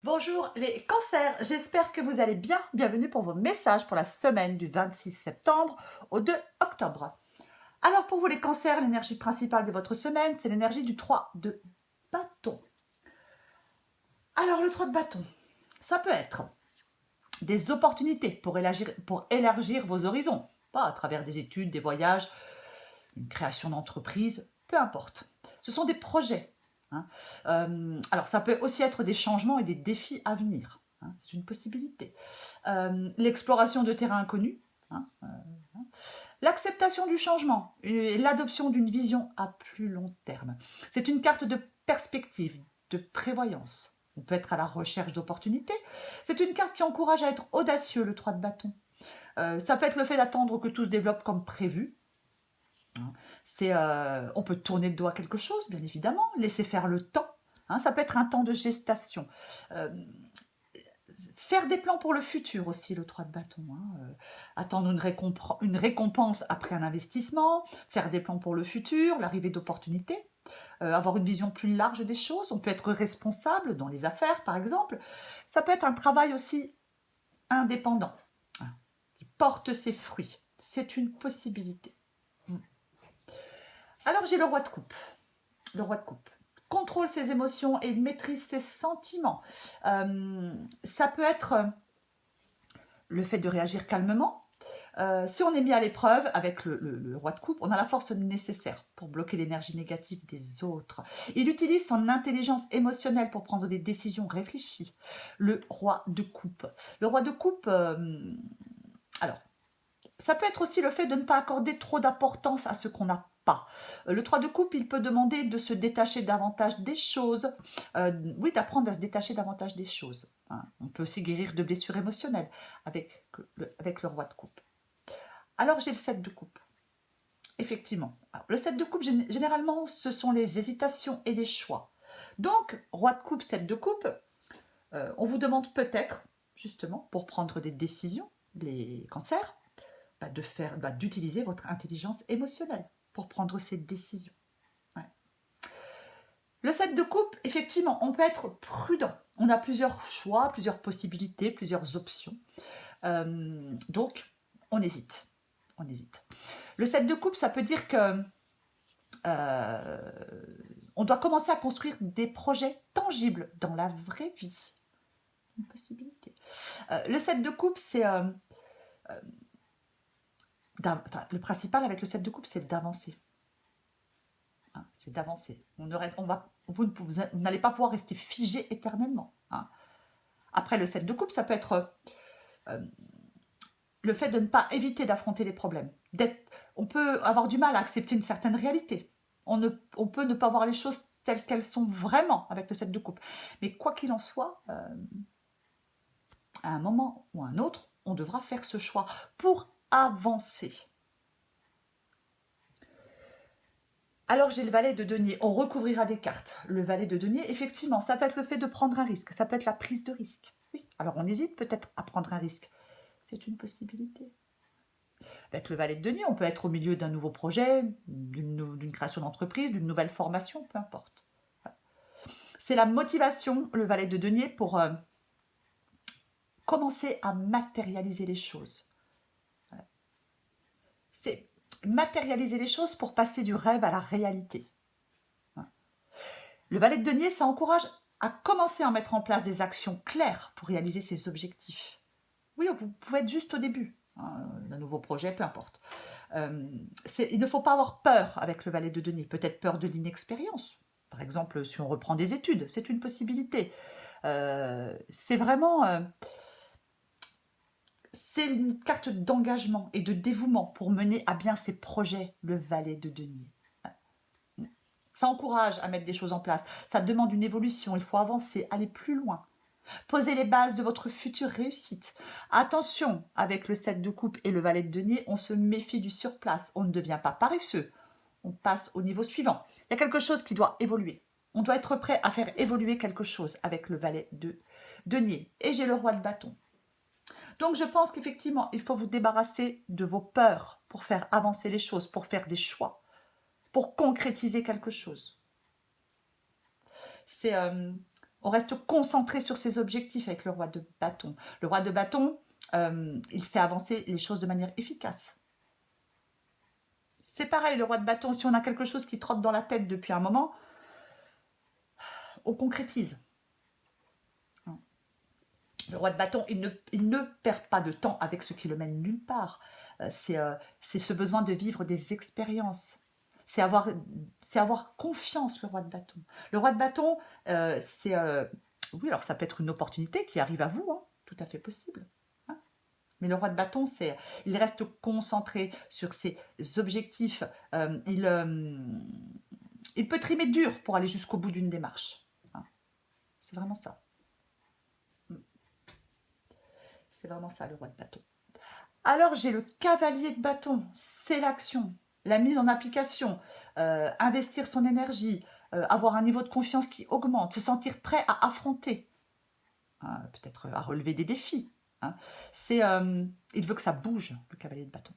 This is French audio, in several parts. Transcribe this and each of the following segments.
Bonjour les cancers, j'espère que vous allez bien. Bienvenue pour vos messages pour la semaine du 26 septembre au 2 octobre. Alors pour vous les cancers, l'énergie principale de votre semaine, c'est l'énergie du 3 de bâton. Alors le 3 de bâton, ça peut être des opportunités pour élargir vos horizons, pas à travers des études, des voyages, une création d'entreprise, peu importe. Ce sont des projets. Hein. Alors ça peut aussi être des changements et des défis à venir. Hein, c'est une possibilité. L'exploration de terrains inconnus. Hein, l'acceptation du changement et l'adoption d'une vision à plus long terme. C'est une carte de perspective, de prévoyance. On peut être à la recherche d'opportunités. C'est une carte qui encourage à être audacieux, le 3 de bâton. Ça peut être le fait d'attendre que tout se développe comme prévu. On peut tourner le dos à quelque chose, bien évidemment, laisser faire le temps. Hein, ça peut être un temps de gestation. Euh, Faire des plans pour le futur aussi, le 3 de bâton. Hein. Attendre une récompense après un investissement, faire des plans pour le futur, l'arrivée d'opportunités, avoir une vision plus large des choses. On peut être responsable dans les affaires, par exemple. Ça peut être un travail aussi indépendant, hein, qui porte ses fruits. C'est une possibilité. Alors j'ai le roi de coupe. Le roi de coupe contrôle ses émotions et il maîtrise ses sentiments. Ça peut être le fait de réagir calmement. Si on est mis à l'épreuve avec le roi de coupe, on a la force nécessaire pour bloquer l'énergie négative des autres. Il utilise son intelligence émotionnelle pour prendre des décisions réfléchies. Le roi de coupe. Le roi de coupe, alors, ça peut être aussi le fait de ne pas accorder trop d'importance à ce qu'on n'a pas. Le 3 de coupe, il peut demander de se détacher davantage des choses. Oui, d'apprendre à se détacher davantage des choses. Hein. On peut aussi guérir de blessures émotionnelles avec le roi de coupe. Alors j'ai le 7 de coupe. Effectivement. Alors, le 7 de coupe, généralement, ce sont les hésitations et les choix. Donc, roi de coupe, 7 de coupe, on vous demande peut-être, justement, pour prendre des décisions, les cancers, d'utiliser votre intelligence émotionnelle pour prendre ces décisions. Ouais. Le 7 de coupe, effectivement, on peut être prudent. On a plusieurs choix, plusieurs possibilités, plusieurs options. Donc, on hésite. On hésite. Le 7 de coupe, ça peut dire que on doit commencer à construire des projets tangibles dans la vraie vie. Une possibilité. Le 7 de coupe, c'est le principal avec le 7 de coupe, c'est d'avancer. Hein, c'est d'avancer. Vous n'allez pas pouvoir rester figé éternellement. Hein. Après, le 7 de coupe, ça peut être le fait de ne pas éviter d'affronter les problèmes. On peut avoir du mal à accepter une certaine réalité. On peut ne pas voir les choses telles qu'elles sont vraiment avec le 7 de coupe. Mais quoi qu'il en soit, à un moment ou à un autre, on devra faire ce choix pour avancer. Alors j'ai le valet de denier, on recouvrira des cartes. Le valet de denier, effectivement, ça peut être le fait de prendre un risque, ça peut être la prise de risque. Oui, alors on hésite peut-être à prendre un risque. C'est une possibilité. Avec le valet de denier, on peut être au milieu d'un nouveau projet, d'une création d'entreprise, d'une nouvelle formation, peu importe. C'est la motivation, le valet de denier, pour commencer à matérialiser les choses. C'est matérialiser les choses pour passer du rêve à la réalité. Le valet de denier, ça encourage à commencer à mettre en place des actions claires pour réaliser ses objectifs. Oui, vous pouvez être juste au début d'un nouveau projet, peu importe. Il ne faut pas avoir peur avec le valet de denier, peut-être peur de l'inexpérience. Par exemple, si on reprend des études, c'est une possibilité. C'est vraiment... c'est une carte d'engagement et de dévouement pour mener à bien ses projets, le valet de denier. Ça encourage à mettre des choses en place. Ça demande une évolution. Il faut avancer, aller plus loin. Posez les bases de votre future réussite. Attention, avec le 7 de coupe et le valet de denier, on se méfie du surplace. On ne devient pas paresseux. On passe au niveau suivant. Il y a quelque chose qui doit évoluer. On doit être prêt à faire évoluer quelque chose avec le valet de denier. Et j'ai le roi de bâton. Donc je pense qu'effectivement, il faut vous débarrasser de vos peurs pour faire avancer les choses, pour faire des choix, pour concrétiser quelque chose. C'est On reste concentré sur ses objectifs avec le roi de bâton. Le roi de bâton, il fait avancer les choses de manière efficace. C'est pareil, le roi de bâton, si on a quelque chose qui trotte dans la tête depuis un moment, on concrétise. Le roi de bâton, il ne perd pas de temps avec ce qui le mène nulle part. C'est ce besoin de vivre des expériences. C'est avoir confiance, le roi de bâton. Le roi de bâton, oui, alors ça peut être une opportunité qui arrive à vous, hein, tout à fait possible. Hein. Mais le roi de bâton, il reste concentré sur ses objectifs. Il peut trimer dur pour aller jusqu'au bout d'une démarche. Hein. C'est vraiment ça. C'est vraiment ça, le roi de bâton. Alors, j'ai le cavalier de bâton. C'est l'action, la mise en application, investir son énergie, avoir un niveau de confiance qui augmente, se sentir prêt à affronter, hein, peut-être à relever des défis. Hein. Il veut que ça bouge, le cavalier de bâton.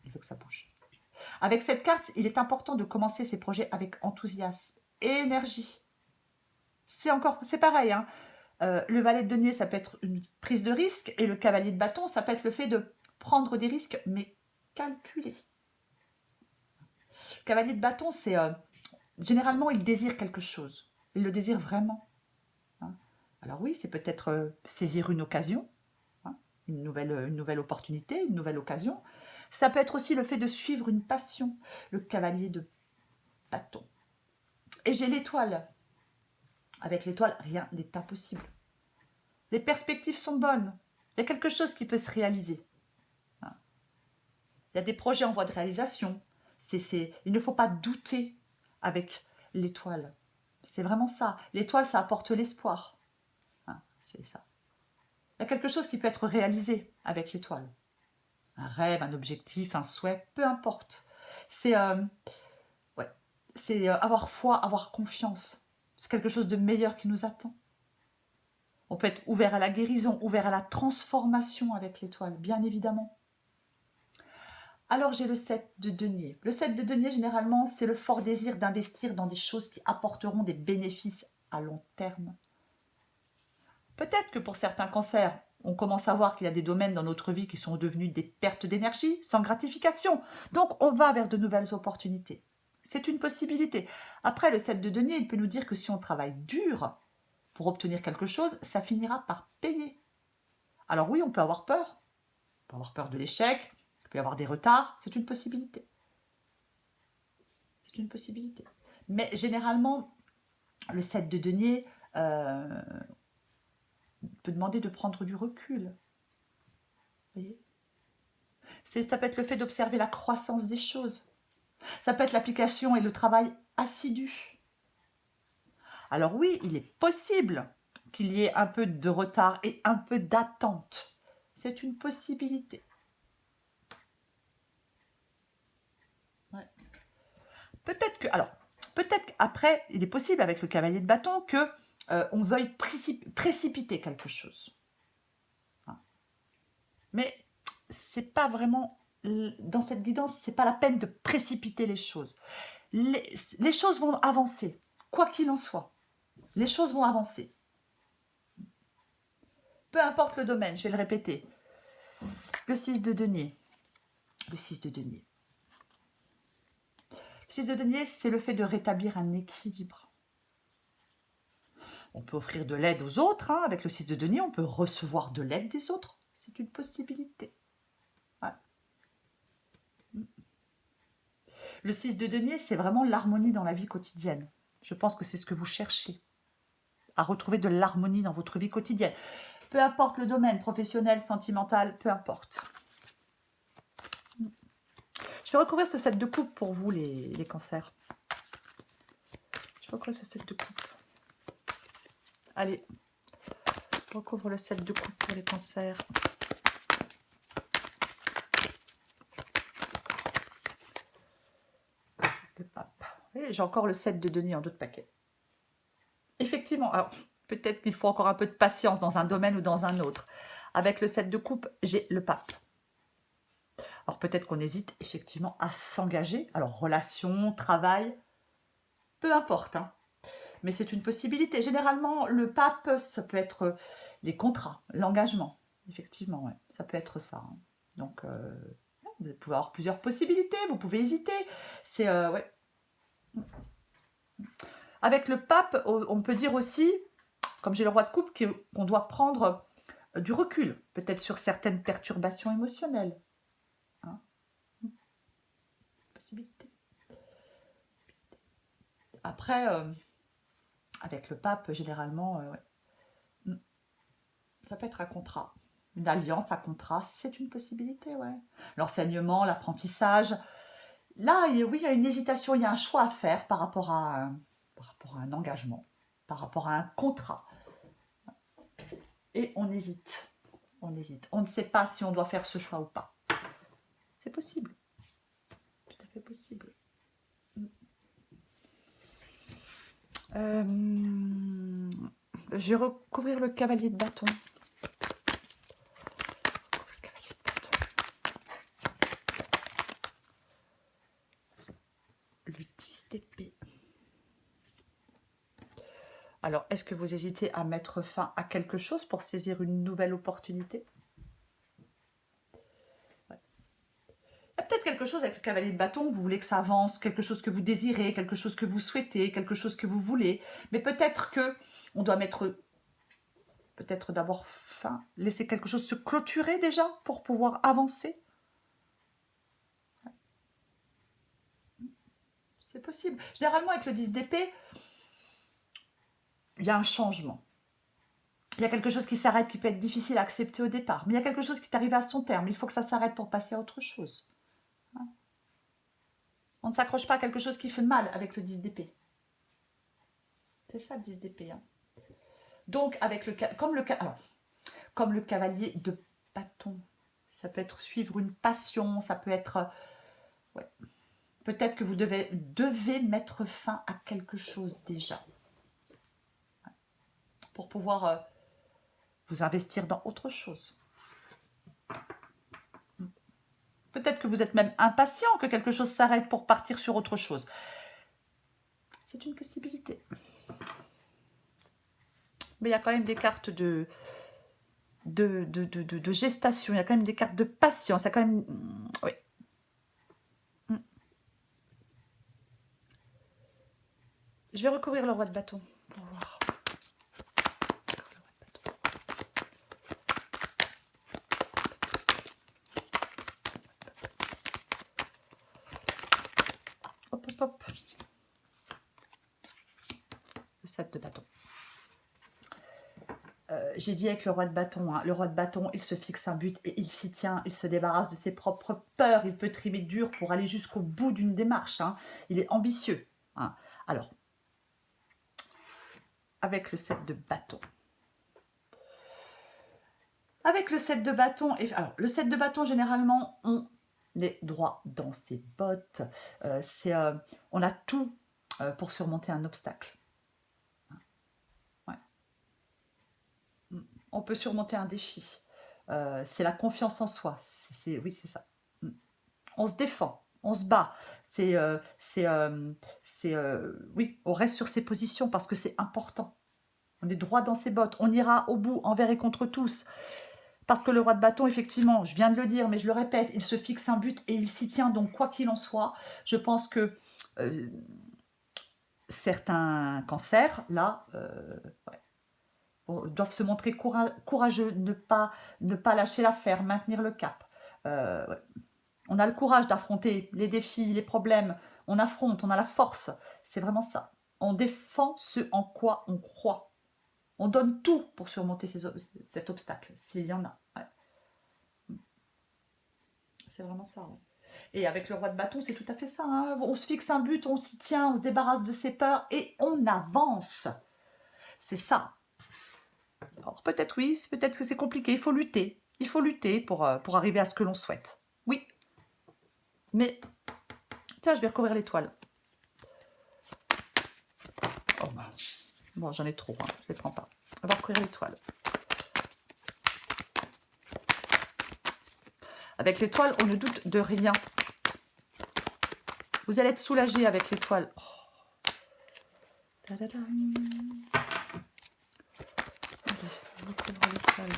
Il veut que ça bouge. Avec cette carte, il est important de commencer ses projets avec enthousiasme et énergie. C'est pareil, hein. Le valet de denier, ça peut être une prise de risque, et le cavalier de bâton, ça peut être le fait de prendre des risques, mais calculés. Le cavalier de bâton, c'est généralement, il désire quelque chose. Il le désire vraiment. Hein. Alors oui, c'est peut-être saisir une occasion, hein, une nouvelle opportunité, une nouvelle occasion. Ça peut être aussi le fait de suivre une passion, le cavalier de bâton. Et j'ai l'étoile. Avec l'étoile, rien n'est impossible. Les perspectives sont bonnes. Il y a quelque chose qui peut se réaliser. Il y a des projets en voie de réalisation. Il ne faut pas douter avec l'étoile. C'est vraiment ça. L'étoile, ça apporte l'espoir. C'est ça. Il y a quelque chose qui peut être réalisé avec l'étoile. Un rêve, un objectif, un souhait, peu importe. C'est avoir foi, avoir confiance. C'est quelque chose de meilleur qui nous attend. On peut être ouvert à la guérison, ouvert à la transformation avec l'étoile, bien évidemment. Alors j'ai le 7 de denier. Le 7 de denier, généralement, c'est le fort désir d'investir dans des choses qui apporteront des bénéfices à long terme. Peut-être que pour certains cancers, on commence à voir qu'il y a des domaines dans notre vie qui sont devenus des pertes d'énergie, sans gratification. Donc on va vers de nouvelles opportunités. C'est une possibilité. Après, le 7 de denier, il peut nous dire que si on travaille dur pour obtenir quelque chose, ça finira par payer. Alors oui, on peut avoir peur. On peut avoir peur de l'échec, il peut y avoir des retards, c'est une possibilité. C'est une possibilité. Mais généralement, le 7 de denier peut demander de prendre du recul. Vous voyez ? Ça peut être le fait d'observer la croissance des choses. Ça peut être l'application et le travail assidu. Alors oui, il est possible qu'il y ait un peu de retard et un peu d'attente. C'est une possibilité. Ouais. Peut-être qu'après, il est possible avec le cavalier de bâton que on veuille précipiter quelque chose. Hein. Mais c'est pas vraiment, dans cette guidance, c'est pas la peine de précipiter les choses. Les choses vont avancer, quoi qu'il en soit. Les choses vont avancer. Peu importe le domaine, je vais le répéter. Le 6 de denier. Le 6 de denier. Le 6 de denier, c'est le fait de rétablir un équilibre. On peut offrir de l'aide aux autres. Hein. Avec le 6 de denier, on peut recevoir de l'aide des autres. C'est une possibilité. Ouais. Le 6 de denier, c'est vraiment l'harmonie dans la vie quotidienne. Je pense que c'est ce que vous cherchez. À retrouver de l'harmonie dans votre vie quotidienne. Peu importe le domaine, professionnel, sentimental, peu importe. Je vais recouvrir ce set de coupe pour vous, les cancers. Je recouvre ce set de coupe. Allez, je recouvre le set de coupe pour les cancers. Le pape. J'ai encore le set de denier en d'autres paquets. Effectivement, alors peut-être qu'il faut encore un peu de patience dans un domaine ou dans un autre. Avec le set de coupe, j'ai le pape. Alors peut-être qu'on hésite effectivement à s'engager. Alors relation, travail, peu importe. Hein. mais c'est une possibilité. Généralement, le pape, ça peut être les contrats, l'engagement. Effectivement, ouais, ça peut être ça. Hein. Donc, vous pouvez avoir plusieurs possibilités, vous pouvez hésiter. C'est, ouais. Avec le pape, on peut dire aussi, comme j'ai le roi de coupe, qu'on doit prendre du recul, peut-être sur certaines perturbations émotionnelles. Hein. Possibilité. Après, avec le pape, généralement, ouais. Ça peut être un contrat. Une alliance à contrat, c'est une possibilité, ouais. L'enseignement, l'apprentissage. Là, oui, il y a une hésitation, il y a un choix à faire par rapport à un engagement, par rapport à un contrat. Et on hésite. On hésite. On ne sait pas si on doit faire ce choix ou pas. C'est possible. Tout à fait possible. Je vais recouvrir le cavalier de bâton. Le 10 d'épée. Alors, est-ce que vous hésitez à mettre fin à quelque chose pour saisir une nouvelle opportunité? Ouais. Il y a peut-être quelque chose avec le cavalier de bâton, vous voulez que ça avance, quelque chose que vous désirez, quelque chose que vous souhaitez, quelque chose que vous voulez. Mais peut-être que on doit mettre, peut-être d'abord fin, laisser quelque chose se clôturer déjà pour pouvoir avancer. C'est possible. Généralement, avec le 10 d'épée, il y a un changement. Il y a quelque chose qui s'arrête, qui peut être difficile à accepter au départ. Mais il y a quelque chose qui est arrivé à son terme. Il faut que ça s'arrête pour passer à autre chose. On ne s'accroche pas à quelque chose qui fait mal avec le 10 d'épée. C'est ça le 10 d'épée. Hein. Donc, avec comme le cavalier de bâton, ça peut être suivre une passion, ça peut être... ouais. Peut-être que vous devez mettre fin à quelque chose déjà. Pour pouvoir vous investir dans autre chose. Peut-être que vous êtes même impatient que quelque chose s'arrête pour partir sur autre chose. C'est une possibilité. Mais il y a quand même des cartes de gestation, il y a quand même des cartes de patience, il y a quand même... oui. Je vais recouvrir le roi de bâton pour voir. Hop, hop, hop. Le 7 de bâton. J'ai dit avec le roi de bâton, hein, le roi de bâton, il se fixe un but et il s'y tient, il se débarrasse de ses propres peurs, il peut trimer dur pour aller jusqu'au bout d'une démarche, hein. Il est ambitieux. Hein. Alors, avec le 7 de bâton. Avec le 7 de bâton, alors le 7 de bâton, généralement, on est droit dans ses bottes. On a tout pour surmonter un obstacle. Ouais. On peut surmonter un défi. C'est la confiance en soi. Oui, c'est ça. On se défend, on se bat. Oui, on reste sur ses positions parce que c'est important. On est droit dans ses bottes. On ira au bout, envers et contre tous. Parce que le roi de bâton, effectivement, je viens de le dire, mais je le répète, il se fixe un but et il s'y tient. Donc, quoi qu'il en soit, je pense que certains cancers, là, doivent se montrer courageux, ne pas lâcher l'affaire, maintenir le cap. Ouais. On a le courage d'affronter les défis, les problèmes. On affronte, on a la force. C'est vraiment ça. On défend ce en quoi on croit. On donne tout pour surmonter cet obstacle, s'il y en a. Ouais. C'est vraiment ça. Ouais. Et avec le roi de bâton, c'est tout à fait ça. Hein. On se fixe un but, on s'y tient, on se débarrasse de ses peurs et on avance. C'est ça. Alors peut-être oui, peut-être que c'est compliqué. Il faut lutter. Il faut lutter pour arriver à ce que l'on souhaite. Oui. Mais, tiens, je vais recouvrir l'étoile. Oh, bah. Bon, j'en ai trop, hein. Je ne les prends pas. On va recouvrir l'étoile. Avec l'étoile, on ne doute de rien. Vous allez être soulagé avec l'étoile. Oh. Tadadam. Allez, je recouvre l'étoile.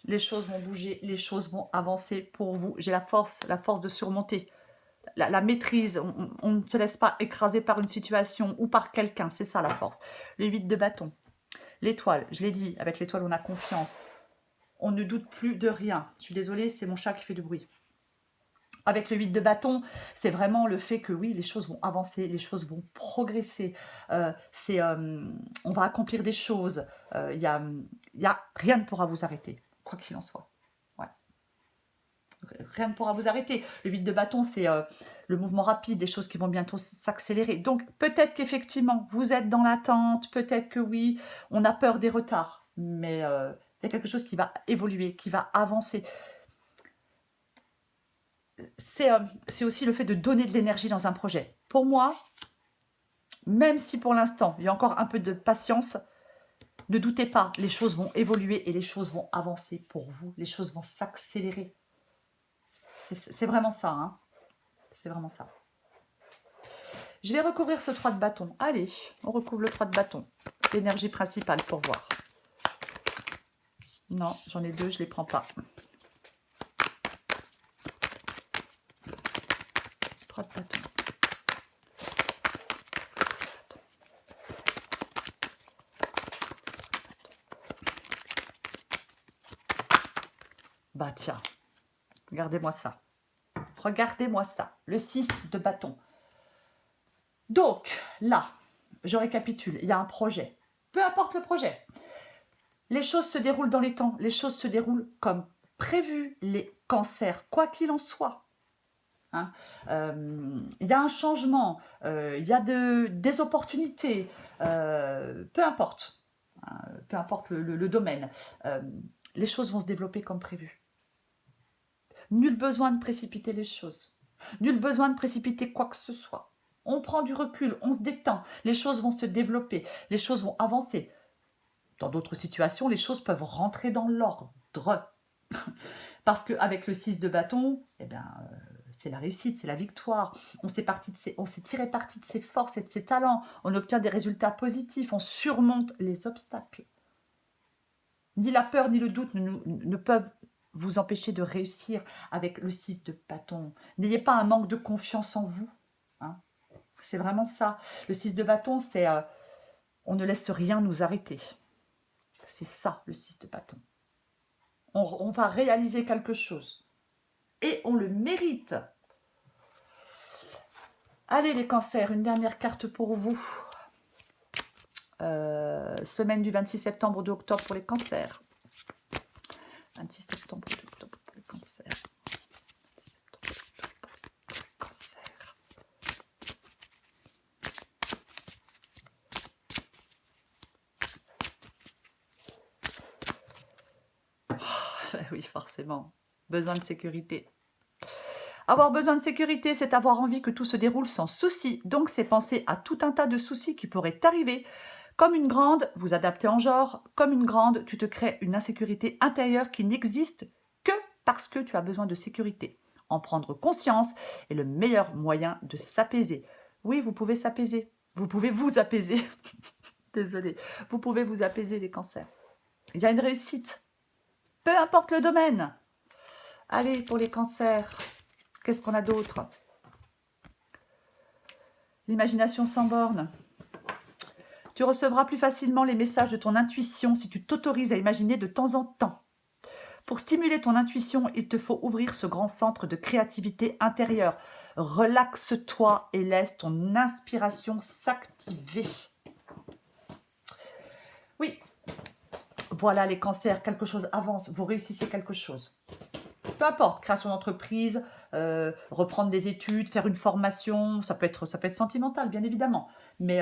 Les choses vont bouger, les choses vont avancer pour vous. J'ai la force de surmonter. La maîtrise, on ne se laisse pas écraser par une situation ou par quelqu'un, c'est ça la force. Le 8 de bâton, l'étoile, je l'ai dit, avec l'étoile on a confiance. On ne doute plus de rien. Je suis désolée, c'est mon chat qui fait du bruit. Avec le 8 de bâton, c'est vraiment le fait que oui, les choses vont avancer, les choses vont progresser. On va accomplir des choses. Il y a rien ne pourra vous arrêter, quoi qu'il en soit. Ouais. Rien ne pourra vous arrêter. Le 8 de bâton, c'est le mouvement rapide, des choses qui vont bientôt s'accélérer. Donc peut-être qu'effectivement, vous êtes dans l'attente, peut-être que oui, on a peur des retards, mais il y a quelque chose qui va évoluer, qui va avancer. C'est aussi le fait de donner de l'énergie dans un projet. Pour moi, même si pour l'instant, il y a encore un peu de patience, ne doutez pas, les choses vont évoluer et les choses vont avancer pour vous. Les choses vont s'accélérer. C'est vraiment ça, hein. C'est vraiment ça. Je vais recouvrir ce 3 de bâton. Allez, on recouvre le 3 de bâton. L'énergie principale pour voir. Non, j'en ai 2, je ne les prends pas. 3 de bâton. Bah tiens, regardez-moi ça. Regardez-moi ça, le 6 de bâton. Donc, là, je récapitule, il y a un projet. Peu importe le projet. Les choses se déroulent dans les temps, les choses se déroulent comme prévu, les cancers, quoi qu'il en soit. Hein, y a un changement, il y a des opportunités, peu importe. Peu importe le domaine. Les choses vont se développer comme prévu. Nul besoin de précipiter les choses. Nul besoin de précipiter quoi que ce soit. On prend du recul, on se détend. Les choses vont se développer, les choses vont avancer. Dans d'autres situations, les choses peuvent rentrer dans l'ordre. Parce qu'avec le 6 de bâton, eh ben, c'est la réussite, c'est la victoire. On s'est tiré parti de ses forces et de ses talents. On obtient des résultats positifs, on surmonte les obstacles. Ni la peur ni le doute ne peuvent vous empêcher de réussir avec le 6 de bâton. N'ayez pas un manque de confiance en vous. Hein. C'est vraiment ça. Le 6 de bâton, c'est on ne laisse rien nous arrêter. C'est ça, le 6 de bâton. On va réaliser quelque chose. Et on le mérite. Allez les cancers, une dernière carte pour vous. Semaine du 26 septembre au 2 octobre pour les cancers. 26 septembre au 2 octobre pour les cancers. Oh, oui, forcément. Besoin de sécurité. Avoir besoin de sécurité, c'est avoir envie que tout se déroule sans souci. Donc, c'est penser à tout un tas de soucis qui pourraient t'arriver. Comme une grande, vous adaptez en genre, comme une grande, tu te crées une insécurité intérieure qui n'existe que parce que tu as besoin de sécurité. En prendre conscience est le meilleur moyen de s'apaiser. Oui, vous pouvez s'apaiser. Vous pouvez vous apaiser. Désolée. Vous pouvez vous apaiser, les cancers. Il y a une réussite. Peu importe le domaine. Allez, pour les cancers. Qu'est-ce qu'on a d'autre? L'imagination sans borne. Tu recevras plus facilement les messages de ton intuition si tu t'autorises à imaginer de temps en temps. Pour stimuler ton intuition, il te faut ouvrir ce grand centre de créativité intérieure. Relaxe-toi et laisse ton inspiration s'activer. Oui, voilà les cancers, quelque chose avance, vous réussissez quelque chose. Peu importe, création d'entreprise, reprendre des études, faire une formation, ça peut être sentimental, bien évidemment. Mais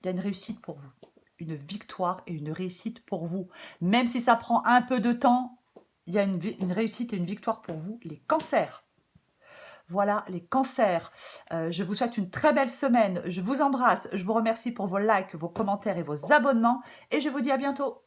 il y a une réussite pour vous, une victoire et une réussite pour vous. Même si ça prend un peu de temps, il y a une réussite et une victoire pour vous, les cancers. Voilà les cancers. Je vous souhaite une très belle semaine. Je vous embrasse. Je vous remercie pour vos likes, vos commentaires et vos abonnements. Et je vous dis à bientôt.